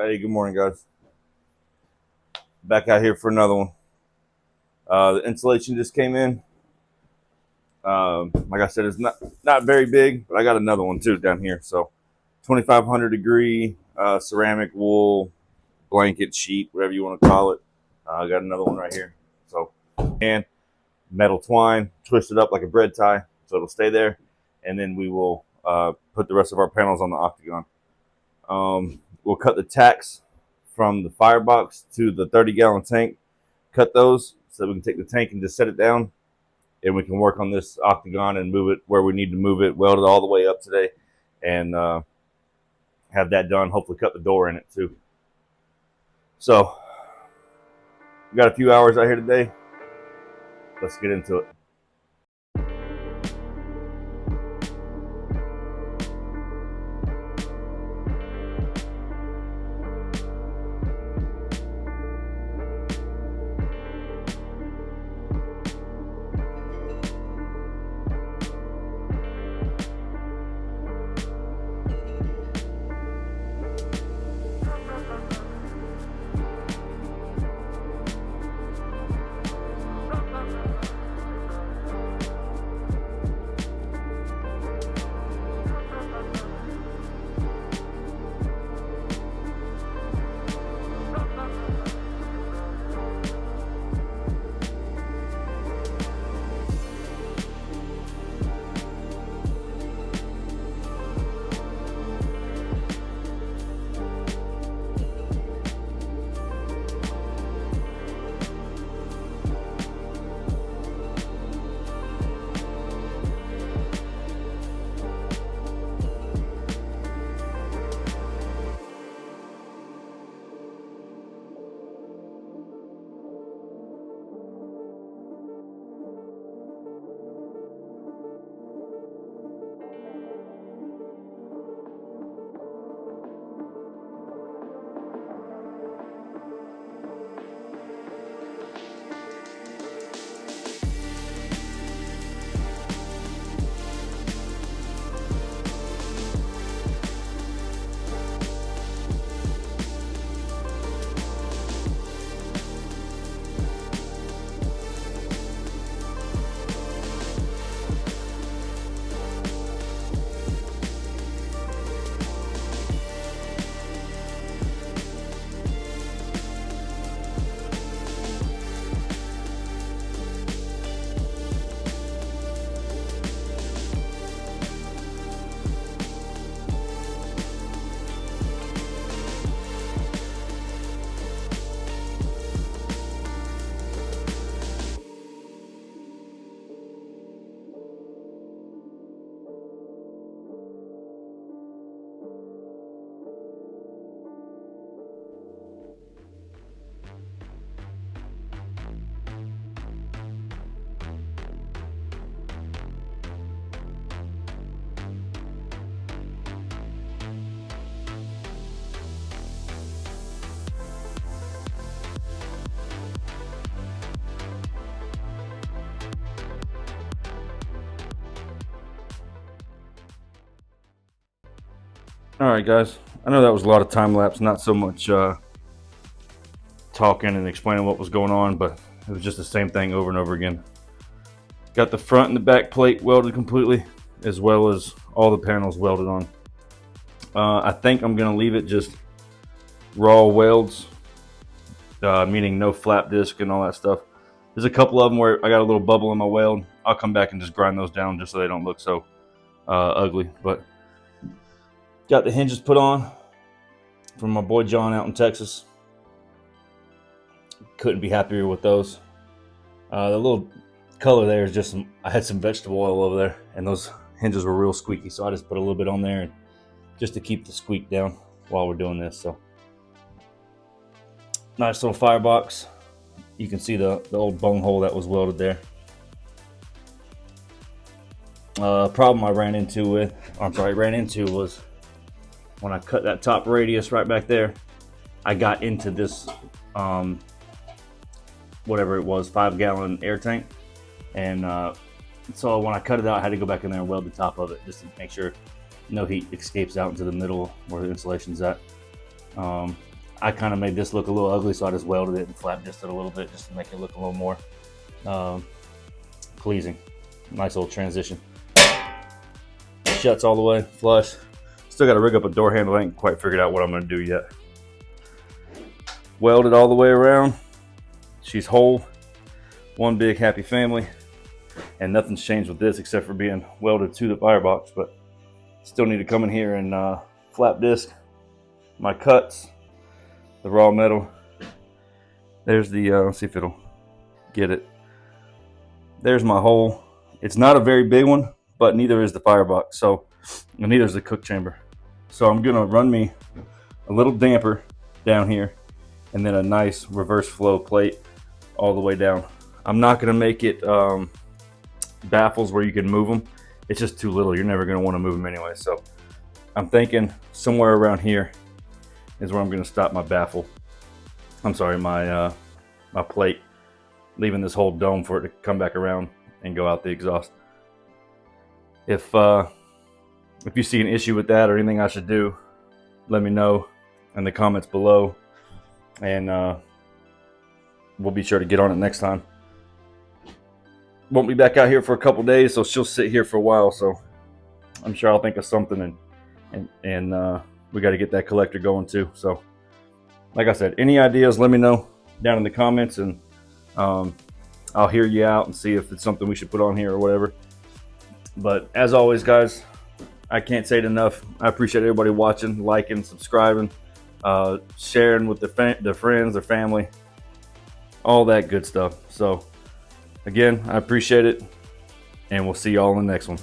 Hey, good morning, guys. Back out here for another one. The insulation just came in. Like I said, it's not very big, but I got another one too down here. So, 2,500 degree ceramic wool blanket sheet, whatever you want to call it. I got another one right here. So, and metal twine, twist it up like a bread tie, so it'll stay there, and then we will put the rest of our panels on the octagon. We'll cut the tacks from the firebox to the 30-gallon tank. Cut those so that we can take the tank and just set it down, and we can work on this octagon and move it where we need to move it, weld it all the way up today, and have that done. Hopefully cut the door in it too. So we got a few hours out here today. Let's get into it. All right, guys. I know that was a lot of time lapse, not so much talking and explaining what was going on, but it was just the same thing over and over again. Got the front and the back plate welded completely, as well as all the panels welded on. I think I'm going to leave it just raw welds, meaning no flap disc and all that stuff. There's a couple of them where I got a little bubble in my weld. I'll come back and just grind those down just so they don't look so ugly. But got the hinges put on from my boy John out in Texas. Couldn't be happier with those. The little color there is just I had some vegetable oil over there, and those hinges were real squeaky, so I just put a little bit on there just to keep the squeak down while we're doing this. So nice little firebox. You can see the old bung hole that was welded there. Problem I ran into was when I cut that top radius right back there, I got into this, whatever it was, 5-gallon air tank. And so when I cut it out, I had to go back in there and weld the top of it just to make sure no heat escapes out into the middle where the insulation's at. I kind of made this look a little ugly, so I just welded it and flap disced it a little bit just to make it look a little more pleasing. Nice little transition. Shuts all the way, flush. Still got to rig up a door handle. I ain't quite figured out what I'm going to do yet. Welded all the way around. She's whole. One big happy family. And nothing's changed with this except for being welded to the firebox, but still need to come in here and flap disc my cuts, the raw metal. There's the, let's see if it'll get it. There's my hole. It's not a very big one, but neither is the firebox, so, and neither is the cook chamber. So I'm gonna run me a little damper down here and then a nice reverse flow plate all the way down. I'm not gonna make it baffles where you can move them. It's just too little. You're never gonna wanna move them anyway. So I'm thinking somewhere around here is where I'm gonna stop my baffle. I'm sorry, my plate, leaving this whole dome for it to come back around and go out the exhaust. If you see an issue with that or anything I should do, let me know in the comments below, and we'll be sure to get on it next time. Won't be back out here for a couple days, so she'll sit here for a while, so I'm sure I'll think of something, and we got to get that collector going too. So like I said, any ideas, let me know down in the comments, and I'll hear you out and see if it's something we should put on here or whatever. But as always, guys, I can't say it enough. I appreciate everybody watching, liking, subscribing, sharing with their friends, their family, all that good stuff. So again, I appreciate it, and we'll see y'all in the next one.